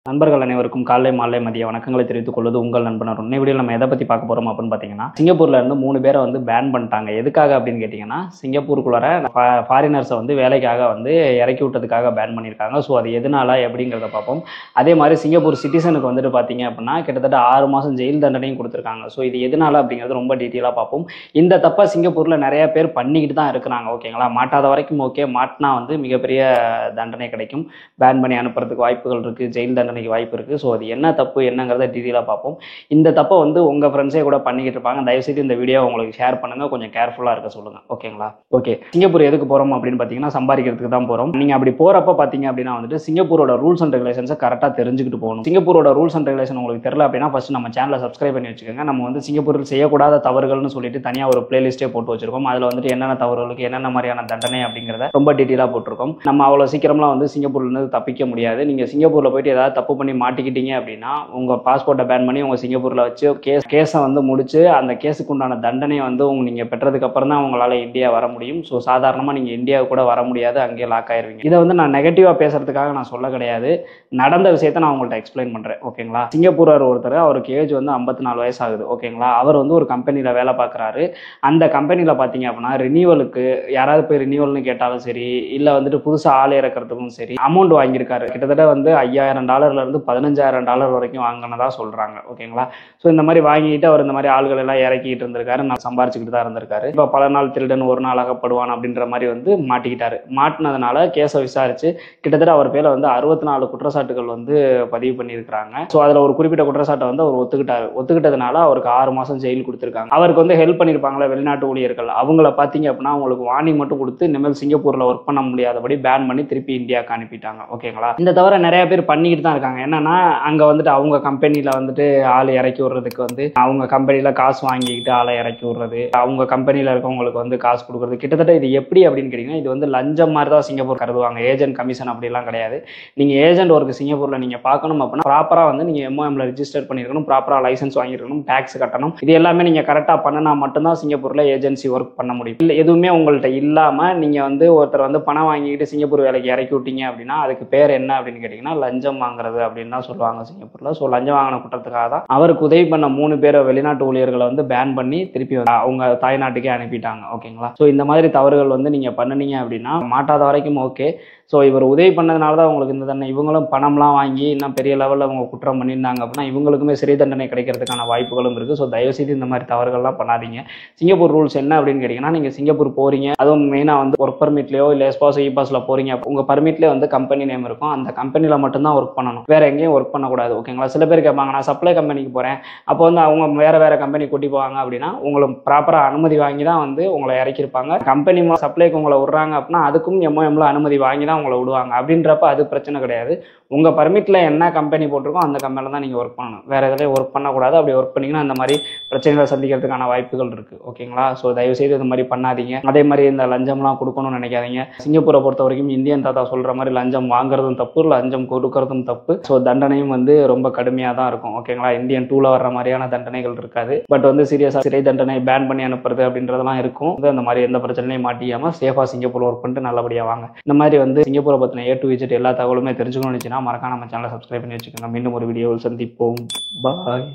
நண்பர்கள் அனைவருக்கும் காலை மாலை மதிய வணக்கங்களை தெரிவித்துக் கொள்வது உங்கள் நண்பன் அருண். இந்த வீடியோவில் நம்ம எதை பற்றி பார்க்க போகிறோம் அப்படின்னு பார்த்தீங்கன்னா, சிங்கப்பூர்ல இருந்து 3 பேரை வந்து பேன் பண்ணிட்டாங்க. எதுக்காக அப்படின்னு கேட்டிங்கன்னா, சிங்கப்பூருக்குள்ளார ஃபாரினர்ஸை வந்து வேலைக்காக வந்து இறக்கி விட்டதுக்காக பேன் பண்ணியிருக்காங்க. ஸோ அது எதனால எப்படிங்கிறத பார்ப்போம். அதே மாதிரி சிங்கப்பூர் சிட்டிசனுக்கு வந்துட்டு பார்த்தீங்க அப்படின்னா கிட்டத்தட்ட 6 மாதம் ஜெயில் தண்டனையும் கொடுத்துருக்காங்க. ஸோ இது எதனால அப்படிங்கிறது ரொம்ப டீட்டெயிலாக பார்ப்போம். இந்த தப்பை சிங்கப்பூரில் நிறைய பேர் பண்ணிக்கிட்டு தான் இருக்கிறாங்க. ஓகேங்களா, மாட்டாத வரைக்கும் ஓகே, மாட்டினா வந்து மிகப்பெரிய தண்டனை கிடைக்கும். பேன் பண்ணி அனுப்புறதுக்கு வாய்ப்புகள் இருக்குது, ஜெயில் தண்டனை வாய்ப்பு இருக்குது. ஸோ அது என்ன தப்பு என்னங்கிறத டீட்டெயிலாக பார்ப்போம். இந்த தப்பை வந்து உங்கள் ஃப்ரெண்ட்ஸே கூட பண்ணிக்கிட்டு இருப்பாங்க. தயவுசெய்து இந்த வீடியோ உங்களுக்கு ஷேர் பண்ணுங்கள், கொஞ்சம் கேர்ஃபுல்லாக இருக்க சொல்லுங்கள். ஓகேங்களா? ஓகே, சிங்கப்பூர் எதுக்கு போகிறோம் அப்படின்னு பார்த்தீங்கன்னா சம்பாதிக்கிறதுக்கு தான் போகிறோம். நீங்கள் அப்படி போகிறப்ப பார்த்தீங்க அப்படின்னா வந்துட்டு சிங்கப்பூரோட ரூல்ஸ் அண்ட் ரெகுலேஷன்ஸை கரெக்டாக தெரிஞ்சுக்கிட்டு போகணும். சிங்கப்பூரோட ரூல்ஸ் அண்ட் ரெகுலேஷன் உங்களுக்கு தெரியல அப்படின்னா ஃபர்ஸ்ட் நம்ம சேனலை சப்ஸ்கிரைப் பண்ணி வச்சுக்கோங்க. நம்ம வந்து சிங்கப்பூரில் செய்யக்கூடாத தவறுகள்னு சொல்லிட்டு தனியாக ஒரு பிளேலிஸ்ட்டே போட்டு வச்சிருக்கோம். அதில் வந்துட்டு என்னென்ன தவறுகளுக்கு என்னென்ன மாதிரியான தண்டனை அப்படிங்கிறத ரொம்ப டீட்டெயிலாக போட்டிருக்கோம். நம்ம அவ்வளோ சீக்கிரம்லாம் வந்து சிங்கப்பூர்லேருந்து தப்பிக்க முடியாது. நீங்கள் சிங்கப்பூரில் போயிட்டு ஏதாவது தப்பு பண்ணி மாட்டிக்கிட்டீங்க அப்படின்னா உங்கள் பாஸ்போர்ட்டை பேன் பண்ணி உங்கள் சிங்கப்பூரில் வச்சு கேஸை வந்து முடிச்சு அந்த கேஸுக்கு உண்டான தண்டனையை வந்து நீங்கள் பெற்றதுக்கு அப்புறம் தான் உங்களால் இந்தியா வர முடியும். ஸோ சாதாரணமாக நீங்கள் இந்தியாவுக்கு கூட வர முடியாது, அங்கேயே லாக் ஆயிருவீங்க. இதை வந்து நான் நெகட்டிவாக பேசுறதுக்காக நான் சொல்ல கிடையாது, நடந்த விஷயத்தை நான் உங்கள்கிட்ட எக்ஸ்பிளைன் பண்ணுறேன். ஓகேங்களா? சிங்கப்பூரர் ஒருத்தர், அவருக்கு ஏஜ் வந்து 54 வயசு ஆகுது. ஓகேங்களா? அவர் வந்து ஒரு கம்பெனியில் வேலை பார்க்குறாரு. அந்த கம்பெனியில் பார்த்தீங்க அப்படின்னா ரினியூவலுக்கு யாராவது போய் ரினியூவல்னு கேட்டாலும் சரி, இல்லை வந்துட்டு புதுசாக ஆள் இறக்கிறதுக்கும் சரி அமௌண்ட் வாங்கியிருக்காரு. கிட்டத்தட்ட வந்து $5000 $15,000 வரைக்கும் வாங்கினதா சொல்றாங்க. ஓகேங்களா? ஸோ இந்த மாதிரி வாங்கிட்டு அவர் இந்த மாதிரி ஆள்கள் எல்லாம் இறக்கிட்டு இருந்திருக்காரு, நான் சம்பாரிச்சுக்கிட்டு தான் இருந்திருக்காரு. இப்போ பல நாள் திருடன் ஒரு நாள் அகப்படுவான் அப்படின்ற மாதிரி வந்து மாட்டிக்கிட்டாரு. மாட்டினதுனால கேஸை விசாரிச்சு கிட்டத்தட்ட அவர் பேர்ல வந்து 64 குற்றச்சாட்டுகள் வந்து பதிவு பண்ணியிருக்காங்க. ஸோ அதில் ஒரு குறிப்பிட்ட குற்றச்சாட்டை வந்து அவர் ஒத்துக்கிட்டாரு. ஒத்துக்கிட்டதுனால அவருக்கு 6 மாதம் ஜெயில் கொடுத்துருக்காங்க. அவருக்கு வந்து ஹெல்ப் பண்ணியிருப்பாங்களா வெளிநாட்டு ஊழியர்கள், அவங்கள பார்த்தீங்க அப்படின்னா அவங்களுக்கு வார்னிங் மட்டும் கொடுத்து இனிமேல் சிங்கப்பூரில் ஒர்க் பண்ண முடியாதபடி பேன் பண்ணி திருப்பி இந்தியாவுக்கு அனுப்பிட்டாங்க. ஓகேங்களா? இந்த தவிர நிறைய பேர் பண்ணிக்கிட்டு தான் இருக்காங்க. என்னன்னா அங்கே வந்துட்டு அவங்க கம்பெனியில் வந்துட்டு ஆள் இறக்கி விடுறதுக்கு வந்து அவங்க கம்பெனியில் காசு வாங்கிக்கிட்டு ஆளை இறக்கி விடுறது, அவங்க கம்பெனியில் இருக்கவங்களுக்கு வந்து காசு கொடுக்குறது. கிட்டத்தட்ட இது எப்படி அப்படின்னு கேட்டிங்கன்னா இது வந்து லஞ்சம் மாதிரி தான் சிங்கப்பூர் கருதுவாங்க. ஏஜென்ட் கமிஷன் அப்படிலாம் கிடையாது. நீங்கள் ஏஜென்ட் ஒர்க் சிங்கப்பூரில் நீங்கள் பார்க்கணும் அப்படின்னா ப்ராப்பராக வந்து நீங்கள் MOMல ரிஜிஸ்டர் பண்ணியிருக்கணும், ப்ராப்பராக லைசன்ஸ் வாங்கியிருக்கணும், டேக்ஸ் கட்டணும். இது எல்லாமே நீங்கள் கரெக்டாக பண்ணினா மட்டும்தான் சிங்கப்பூரில் ஏஜென்சி ஒர்க் பண்ண முடியும். இல்லை எதுவுமே உங்கள்கிட்ட இல்லாமல் நீங்கள் வந்து ஒருத்தர் வந்து பணம் வாங்கிக்கிட்டு சிங்கப்பூர் வேலைக்கு இறக்கி விட்டீங்க அப்படின்னா அதுக்கு பேர் என்ன அப்படின்னு கேட்டிங்கன்னா லஞ்சம் வாங்குறது அப்படின்னு தான் சொல்லுவாங்க சிங்கப்பூரில். ஸோ லஞ்சம் வாங்கின குற்றத்துக்காக தான் அவருக்கு உதவி பண்ண 3 பேரை வெளிநாட்டு ஊழியர்களை வந்து பேன் பண்ணி திருப்பி அவங்க தாய்நாட்டுக்கே அனுப்பிட்டாங்க. ஓகேங்களா? ஸோ இந்த மாதிரி தவறுகள் வந்து நீங்கள் பண்ணுனீங்க அப்படின்னா மாட்டாத வரைக்கும் ஓகே. ஸோ இவர் உதவி பண்ணதுனால தான் உங்களுக்கு இந்த தண்டனை. இவங்களும் பணம்லாம் வாங்கி இன்னும் பெரிய லெவலில் அவங்க குற்றம் பண்ணியிருந்தாங்க அப்படின்னா இவங்களுக்குமே சிறை தண்டனை கிடைக்கிறதுக்கான வாய்ப்புகளும் இருக்குது. ஸோ தயவுசெய்து இந்த மாதிரி தவறுகள்லாம் பண்ணாதீங்க. சிங்கப்பூர் ரூல்ஸ் என்ன அப்படின்னு கேட்டிங்கன்னா நீங்கள் சிங்கப்பூர் போகிறீங்க, அதுவும் மெயினாக வந்து ஒர்க் பர்மிட்லையோ இல்லை எஸ்பாஸ் இபாஸில் போகிறீங்க, உங்கள் பர்மிட்லேயே வந்து கம்பெனி நேம் இருக்கும், அந்த கம்பெனியில் மட்டும்தான் ஒர்க் பண்ணணும், வேறு எங்கேயும் ஒர்க் பண்ணக்கூடாது. ஓகேங்களா? சில பேர் கேட்பாங்க நான் சப்ளை கம்பெனிக்கு போகிறேன், அப்போ வந்து அவங்க வேறு கம்பெனி கூட்டி போவாங்க அப்படின்னா உங்களுக்கு ப்ராப்பராக அனுமதி வாங்கி தான் வந்து உங்களை இறக்கியிருப்பாங்க. கம்பெனி சப்ளைக்கு உங்களை விட்றாங்க அப்படின்னா அதுக்கும் MOMல அனுமதி வாங்கி தான் உங்களை விடுவாங்க. அப்படின்றப்ப அது பிரச்சனை கிடையாது. உங்கள் பர்மிட்டில் என்ன கம்பெனி போட்டிருக்கோ அந்த கம்பெனியில் தான் நீங்கள் ஒர்க் பண்ணணும், வேறு எதுலேயும் ஒர்க் பண்ணக்கூடாது. அப்படி ஒர்க் பண்ணிங்கன்னா அந்த மாதிரி பிரச்சனைகளை சந்திக்கிறதுக்கான வாய்ப்புகள் இருக்குது. ஓகேங்களா? ஸோ தயவுசெய்து இந்த மாதிரி பண்ணாதீங்க. அதே மாதிரி இந்த லஞ்சம்லாம் கொடுக்கணும்னு நினைக்காதீங்க. சிங்கப்பூரை பொறுத்த வரைக்கும் இந்தியன் தாத்தா சொல்கிற மாதிரி லஞ்சம் வாங்குறதும் தப்பு, லஞ்சம் கொடுக்கறதும் தப்பு. ஸோ தண்டனையும் வந்து ரொம்ப கடுமையாக தான் இருக்கும். ஓகேங்களா? இந்தியன் 2ல வர்ற மாதிரியான தண்டனைகள் இருக்காது. பட் வந்து சீரியஸாக சிறை தண்டனை பேன் பண்ணி அனுப்புறது அப்படின்றதெல்லாம் இருக்கும். அந்த மாதிரி எந்த பிரச்சனையும் மாட்டிக்காமல் சேஃபாக சிங்கப்பூர் ஒர்க் பண்ணிட்டு நல்லபடியாக வாங்க. இந்த மாதிரி வந்து சிங்கப்பூரை பற்றின A to Z எல்லா தகவலுமே தெரிஞ்சுக்கணும்னு நினச்சின்னா மறக்காம நம்ம சேனலை சப்ஸ்கிரைப் பண்ணி வச்சுக்கோங்க. மீண்டும் ஒரு வீடியோவில் சந்திப்போம். பாய்.